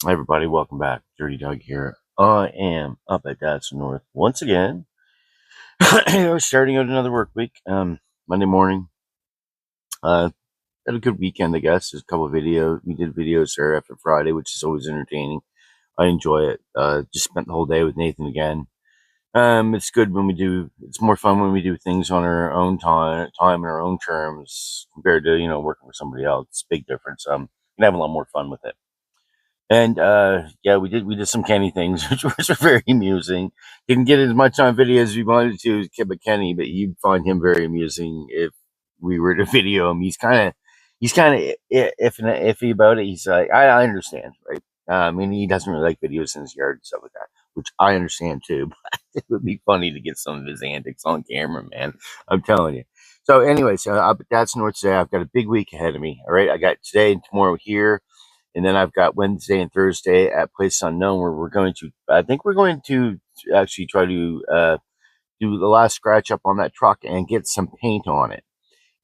Hi everybody, welcome back. Dirty Dog here. I am up at Dad's North once again. We're starting out another work week. Monday morning. Uh, had a good weekend, I guess. There's a couple of videos. We did videos there after Friday, which is always entertaining. I enjoy it. Just spent the whole day with Nathan again. It's good when we do. It's more fun when we do things on our own time and our own terms compared to working with somebody else. It's a big difference. You can have a lot more fun with it. And yeah, we did some Kenny things, which was very amusing. Didn't get as much on video as we wanted to with Kenny, but you'd find him very amusing if we were to video him. He's kind of iffy about it. He's like, I understand, right? And he doesn't really like videos in his yard and stuff like that, which I understand too. But it would be funny to get some of his antics on camera, man. I'm telling you. So, anyway, that's North today. I've got a big week ahead of me. All right, I got today and tomorrow here. And then I've got Wednesday and Thursday at Place Unknown where I think we're going to actually try to do the last scratch up on that truck and get some paint on it.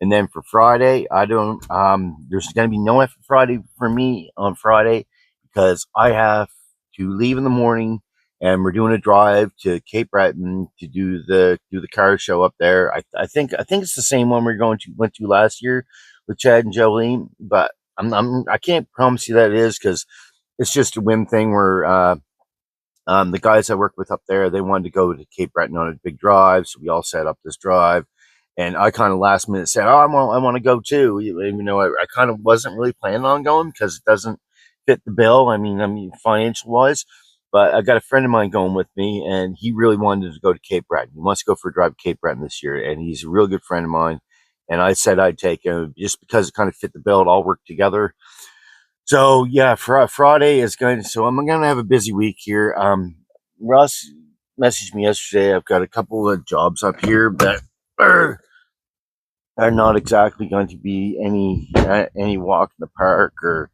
And then for Friday, there's going to be no F Friday for me on Friday because I have to leave in the morning and we're doing a drive to Cape Breton to do the car show up there. I think it's the same one went to last year with Chad and Jolene, but I can't promise you that it is because it's just a whim thing where the guys I work with up there, they wanted to go to Cape Breton on a big drive, so we all set up this drive. And I kind of last minute said, "Oh, I want to go too." Even though I kind of wasn't really planning on going because it doesn't fit the bill. I mean, financial wise. But I got a friend of mine going with me, and he really wanted to go to Cape Breton. He wants to go for a drive to Cape Breton this year, and he's a real good friend of mine. And I said I'd take him just because it kind of fit the bill. It all worked together. So yeah, Friday is going. So I'm going to have a busy week here. Russ messaged me yesterday. I've got a couple of jobs up here that are not exactly going to be any walk in the park or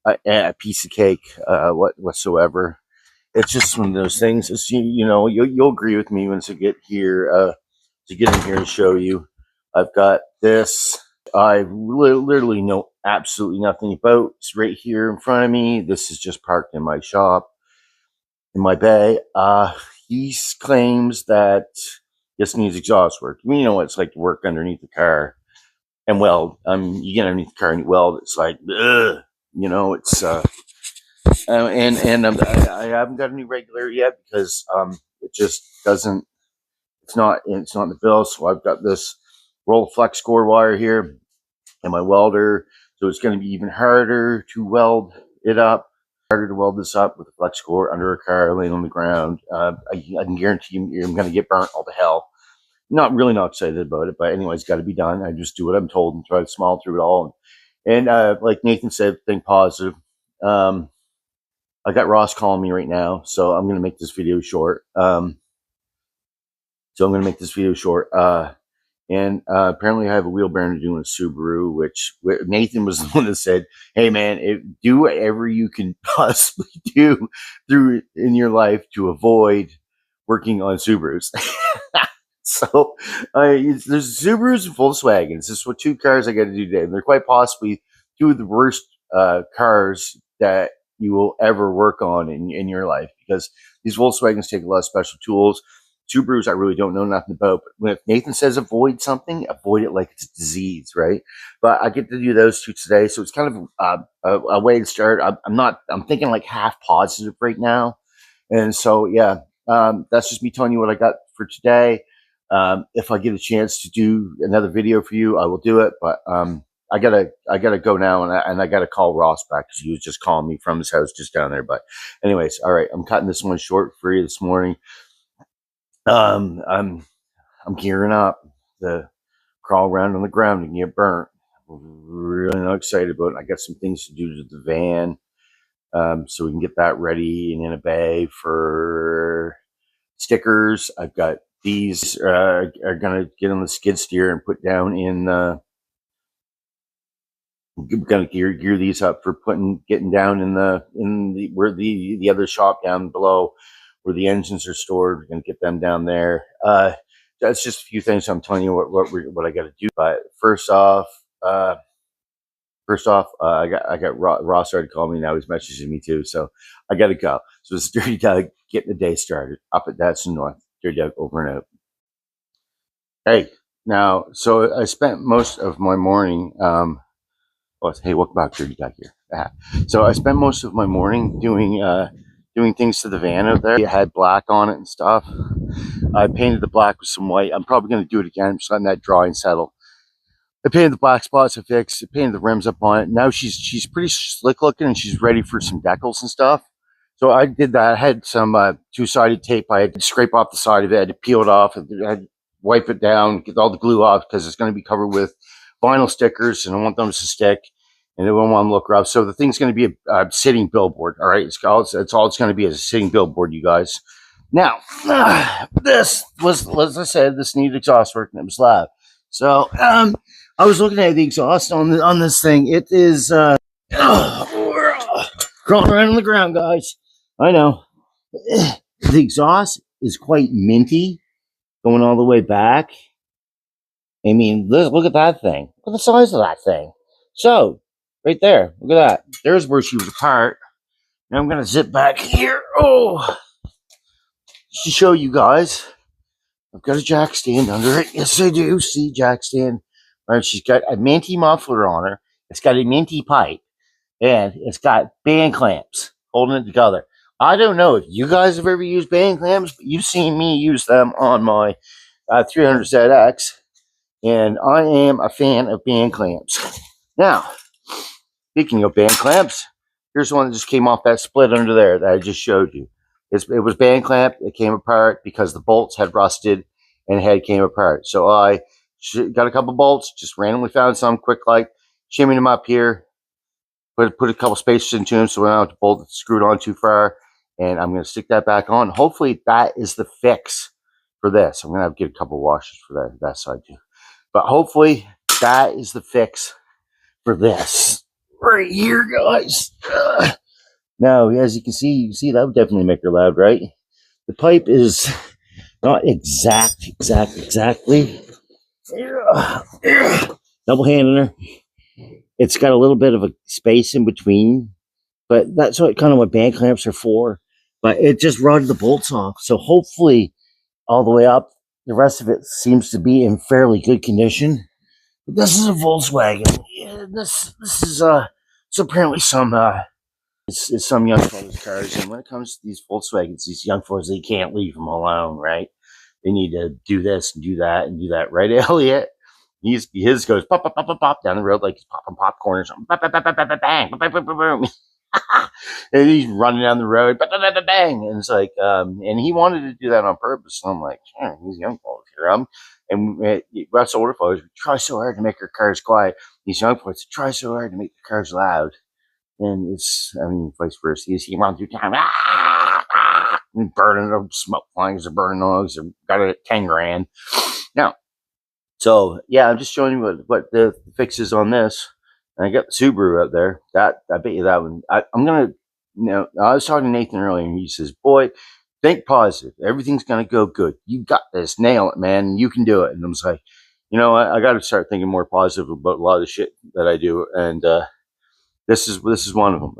a piece of cake whatsoever. It's just one of those things. It's, you'll agree with me once I get here to get in here and show you. I've got this. I literally know absolutely nothing about. It's right here in front of me. This is just parked in my shop in my bay. He claims that this needs exhaust work. You know what it's like to work underneath the car and weld. You get underneath the car and you weld. It's like, ugh, it's I haven't got any regular yet because it just doesn't. It's not in the bill. So I've got this roll flex core wire here and my welder. So it's going to be even harder to weld it up. Harder to weld this up with a flex core under a car laying on the ground. I can guarantee you, I'm going to get burnt all to hell. Not excited about it, but anyway, it's got to be done. I just do what I'm told and try to smile through it all. And like Nathan said, think positive. I got Ross calling me right now, so I'm going to make this video short. And apparently I have a wheel bearing to do in a Subaru, which Nathan was the one that said, "Hey man, do whatever you can possibly do in your life to avoid working on Subarus." So there's Subarus and Volkswagens. This is what two cars I got to do today. And they're quite possibly two of the worst cars that you will ever work on in your life because these Volkswagens take a lot of special tools. Subarus I really don't know nothing about. But when Nathan says avoid something, avoid it like it's a disease, right? But I get to do those two today. So it's kind of a way to start. I'm thinking like half positive right now. And so, yeah, that's just me telling you what I got for today. If I get a chance to do another video for you, I will do it. But I gotta go now, and I gotta call Ross back because he was just calling me from his house just down there. But anyways, all right, I'm cutting this one short for you this morning. I'm gearing up to crawl around on the ground and get burnt. I'm really not excited about it. I got some things to do to the van, so we can get that ready and in a bay for stickers. I've got these are gonna get on the skid steer and put down in. I'm gonna gear these up for getting down in the where the other shop down below where the engines are stored. We're gonna get them down there. That's just a few things I'm telling you what I got to do. But first off, First off, I got Ross started calling me now. He's messaging me too, so I got to go. So it's Dirty Doug getting the day started up at That's North. Dirty Doug over and out. Hey, now, so I spent most of my morning. Hey, welcome back, Dirty Doug here. So I spent most of my morning doing things to the van out there. It had black on it and stuff. I painted the black with some white. I'm probably going to do it again. I'm just letting that dry and settle. I painted the black spots, I fixed. I painted the rims up on it. Now she's pretty slick looking and she's ready for some decals and stuff. So I did that. I had some two-sided tape. I had to scrape off the side of it. I had to peel it off. I had to wipe it down, get all the glue off because it's going to be covered with vinyl stickers and I want them to stick and it won't want to look rough. So the thing's going to be a sitting billboard. All right. It's all it's going to be is a sitting billboard, you guys. Now, this was, as I said, this needed exhaust work and it was loud. So, I was looking at the exhaust on this thing. It is crawling around on the ground, guys. I know. The exhaust is quite minty, going all the way back. I mean, look at that thing. Look at the size of that thing. So, right there, look at that. There's where she was apart. Now I'm gonna zip back here. Oh, to show you guys. I've got a jack stand under it. Yes, I do. See, jack stand. All right, she's got a minty muffler on her. It's got a minty pipe. And it's got band clamps holding it together. I don't know if you guys have ever used band clamps, but you've seen me use them on my 300ZX. And I am a fan of band clamps. Now, speaking of band clamps, here's one that just came off that split under there that I just showed you. It was band clamped. It came apart because the bolts had rusted and the head came apart. So I got a couple bolts, just randomly found some, quick like, shimmied them up here, put a couple spacers into them so I don't have to bolt it screwed on too far. And I'm going to stick that back on. Hopefully that is the fix for this. I'm going to have to get a couple washers for that side too. But hopefully that is the fix for this right here, guys. Now, as you can see that would definitely make her loud, right? The pipe is not exactly. Double handing her. It's got a little bit of a space in between, but that's what band clamps are for. But it just rotted the bolts off. So hopefully all the way up, the rest of it seems to be in fairly good condition. But this is a Volkswagen. Yeah, this is it's apparently some it's some young fellas' cars. And when it comes to these Volkswagens, these young fellas, they can't leave them alone, right? They need to do this and do that, right, Elliot? His goes pop, pop, pop, pop, pop down the road like he's popping popcorn or something. Bang, bang, bang, bang, bang. And he's running down the road, bang. And it's like, and he wanted to do that on purpose. And I'm like, these young folks here. And us older folks, we try so hard to make our cars quiet. These young folks try so hard to make the cars loud. And vice versa. You see him run through town, and burning up, smoke flying, they're burning logs. They've got it at 10 grand. Now, so yeah, I'm just showing you what the fix is on this. And I got the Subaru out there. I bet you that one. I was talking to Nathan earlier, and he says, "Boy, think positive. Everything's gonna go good. You got this. Nail it, man. You can do it." And I was like, I got to start thinking more positive about a lot of the shit that I do. And this is one of them.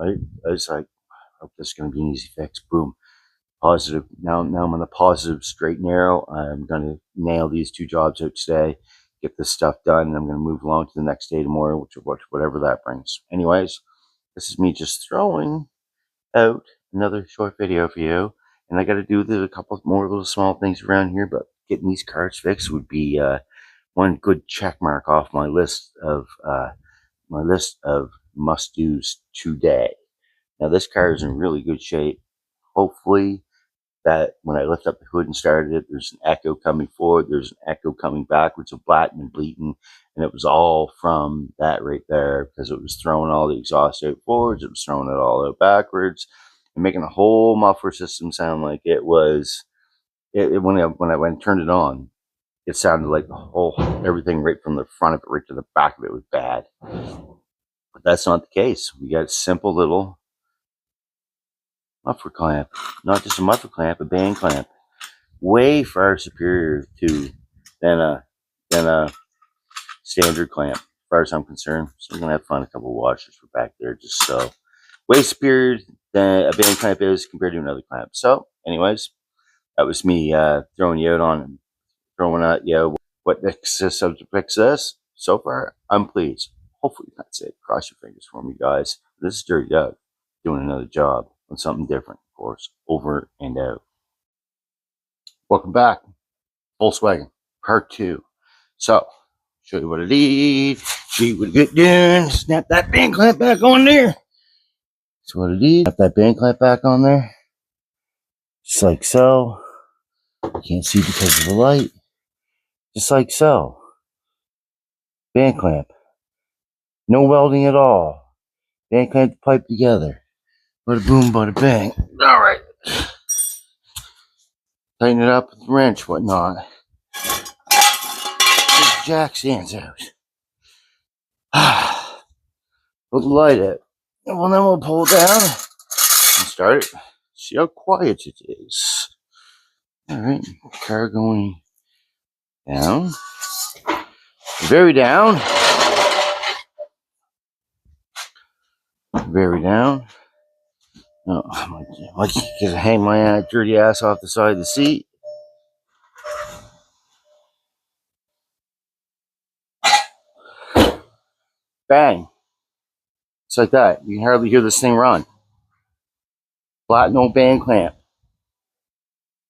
I was like, I hope this is gonna be an easy fix. Boom. Positive. Now I'm on the positive straight and narrow. I'm going to nail these 2 jobs out today, get this stuff done, and I'm going to move along to the next day tomorrow, whatever that brings. Anyways, this is me just throwing out another short video for you, and I got to do a couple more little small things around here, but getting these cars fixed would be one good check mark off my list of must-dos today. Now this car is in really good shape. Hopefully that when I lift up the hood and started it, there's an echo coming forward, there's an echo coming backwards of blatting and bleating, and it was all from that right there because it was throwing all the exhaust out forwards, it was throwing it all out backwards, and making the whole muffler system sound like it was. When I turned it on, it sounded like everything right from the front of it right to the back of it was bad. But that's not the case. We got a simple little muffler clamp, not just a muffler clamp, a band clamp, way far superior than a standard clamp, far as I'm concerned. So we're gonna have to find a couple of washers for back there, just so way superior than a band clamp is compared to another clamp. So, anyways, that was me throwing you out on throwing out what next subject fix this. So far, I'm pleased. Hopefully that's it. Cross your fingers for me, guys. This is Dirty Doug doing another job on something different, of course, over and out. Welcome back, Volkswagen Part 2. So, show you what I did. See what I get done. Snap that band clamp back on there. That's what I did. Snap that band clamp back on there. Just like so. Can't see because of the light. Just like so. Band clamp. No welding at all. Band clamp the pipe together. Bada boom, bada bang. Alright. Tighten it up with the wrench, whatnot. Get the jack stands out. Put the light out. Well, then we'll pull it down and start it. See how quiet it is. Alright, car going down. Very down. Very down. Oh, I'm lucky because I hang my dirty ass off the side of the seat. Bang. It's like that. You can hardly hear this thing run. Flat, no band clamp.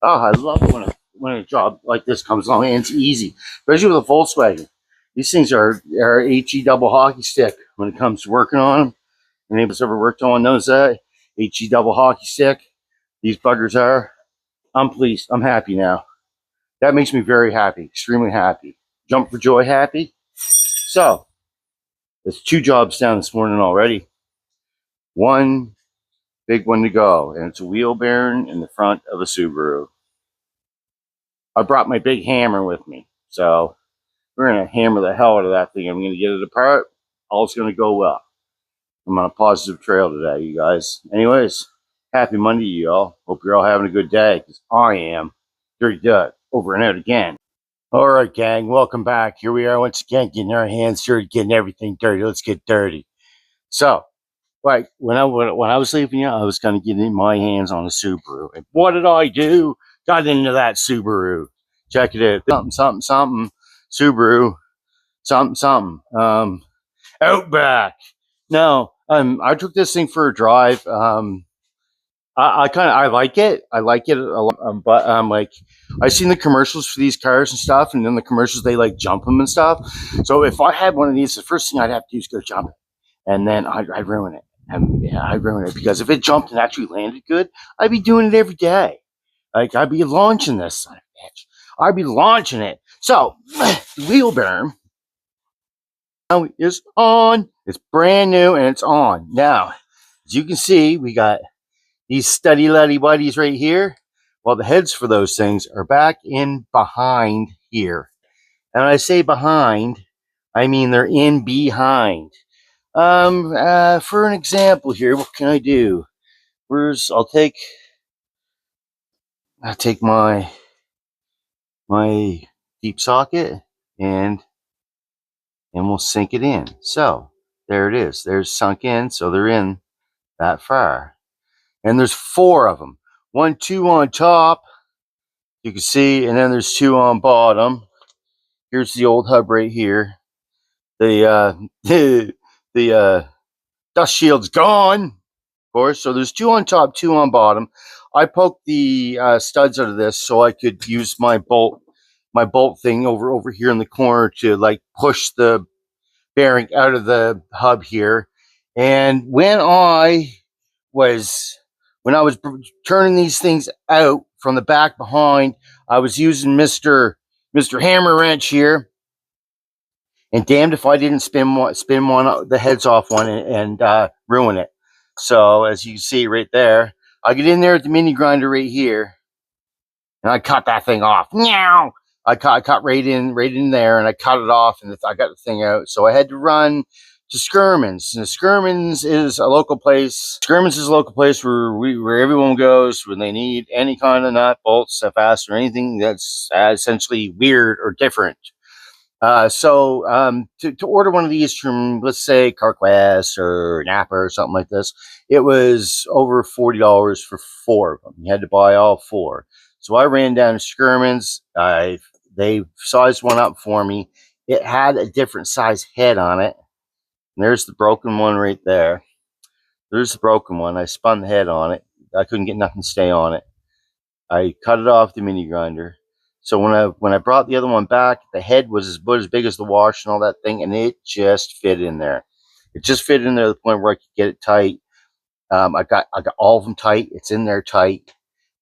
Oh, I love it when a job like this comes along and it's easy, especially with a Volkswagen. These things are HE double hockey stick when it comes to working on them. Anybody's ever worked on one knows that. HE double hockey stick. These buggers are. I'm pleased. I'm happy now. That makes me very happy. Extremely happy. Jump for joy happy. So, there's 2 jobs down this morning already. One big one to go, and it's a wheel bearing in the front of a Subaru. I brought my big hammer with me, so we're going to hammer the hell out of that thing. I'm going to get it apart. All's going to go well. I'm on a positive trail today, you guys. Anyways, happy Monday, you all. Hope you're all having a good day, because I am. Dirty Doug, over and out again. All right, gang, welcome back. Here we are once again, getting our hands dirty, getting everything dirty. Let's get dirty. So, like when I was leaving you, I was going to get in my hands on a Subaru. And what did I do? Got into that Subaru. Check it out. Something. Subaru. Something. Outback. No, I took this thing for a drive. I like it. I like it a lot. But like I seen the commercials for these cars and stuff, and then the commercials they like jump them and stuff. So if I had one of these, the first thing I'd have to do is go jump it, and then I'd ruin it. And yeah, I'd ruin it because if it jumped and actually landed good, I'd be doing it every day. Like I'd be launching this son of a bitch. I'd be launching it. So the wheel bearing now is on. It's brand new and it's on. Now, as you can see, we got these study luddy buddies right here. Well, the heads for those things are back in behind here. And when I say behind, I mean they're in behind. For an example here, what can I do? I'll take my deep socket and we'll sink it in. So there it is. There's sunk in, so they're in that far. And there's 4 of them. 2 on top, you can see, and then there's 2 on bottom. Here's the old hub right here. The the dust shield's gone, of course. So there's 2 on top, 2 on bottom. I poked the studs out of this so I could use my bolt thing over here in the corner to like push the bearing out of the hub here. And when I was turning these things out from the back behind, I was using Mr. Hammer Wrench here. And damned if I didn't spin one the heads off one and ruin it. So as you can see right there, I get in there at the mini grinder right here, and I cut that thing off. Meow. I cut right in there, and I cut it off, and I got the thing out. So I had to run to Skirman's. And Skirman's is a local place. Skirman's is a local place where everyone goes when they need any kind of nut, bolts, fastener, or anything that's essentially weird or different. To order one of these from, let's say, CarQuest or Napa or something like this, it was over $40 for 4 of them. You had to buy all 4. So I ran down to Skirman's. They sized one up for me. It had a different size head on it. And there's the broken one right there. There's the broken one. I spun the head on it. I couldn't get nothing to stay on it. I cut it off the mini grinder. So when I brought the other one back, the head was about as big as the wash and all that thing, and it just fit in there. It just fit in there to the point where I could get it tight. I got all of them tight. It's in there tight.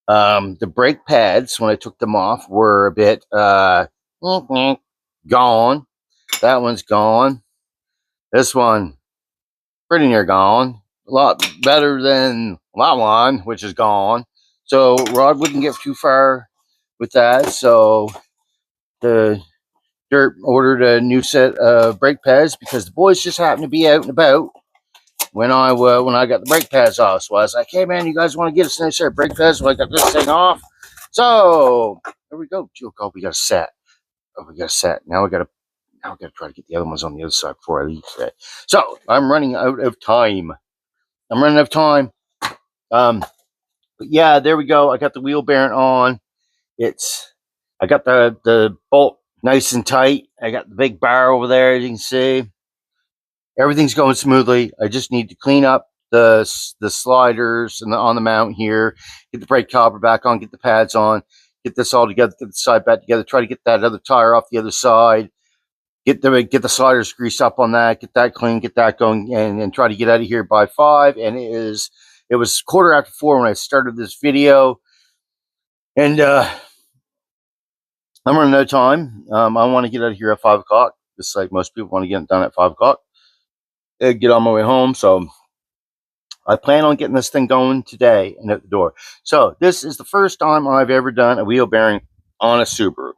The brake pads, when I took them off, were a bit gone. That one's gone. This one, pretty near gone. A lot better than that one, which is gone. So Rod wouldn't get too far with that. So the Dirt ordered a new set of brake pads because the boys just happened to be out and about when I got the brake pads off. So I was like, "Hey man, you guys want to get us a nice set of brake pads?" So I got this thing off. So there we go. Oh, we got a set. Oh, we got a set. Now we got to try to get the other ones on the other side before I leave today. So I'm running out of time. But yeah, there we go. I got the wheel bearing on. I got the bolt nice and tight. I got the big bar over there, as you can see. Everything's going smoothly. I just need to clean up the sliders and on the mount here, get the brake caliper back on, get the pads on, get this all together, get the side back together, try to get that other tire off the other side, get the sliders greased up on that, get that clean, get that going, and try to get out of here by 5. And it was 4:15 when I started this video, and I'm running out of time. I want to get out of here at 5 o'clock, just like most people want to get it done at 5 o'clock. Get on my way home, so I plan on getting this thing going today and out the door. So this is the first time I've ever done a wheel bearing on a Subaru.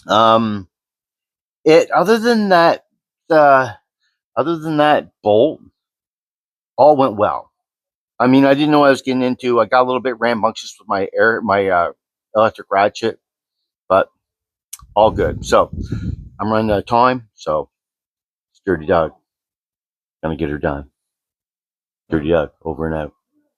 Other than that bolt, all went well. I mean, I didn't know what I was getting into. I got a little bit rambunctious with my electric ratchet, but all good. So I'm running out of time, so it's Dirty Doug. Gonna get her done. Dirty Doug, over and out.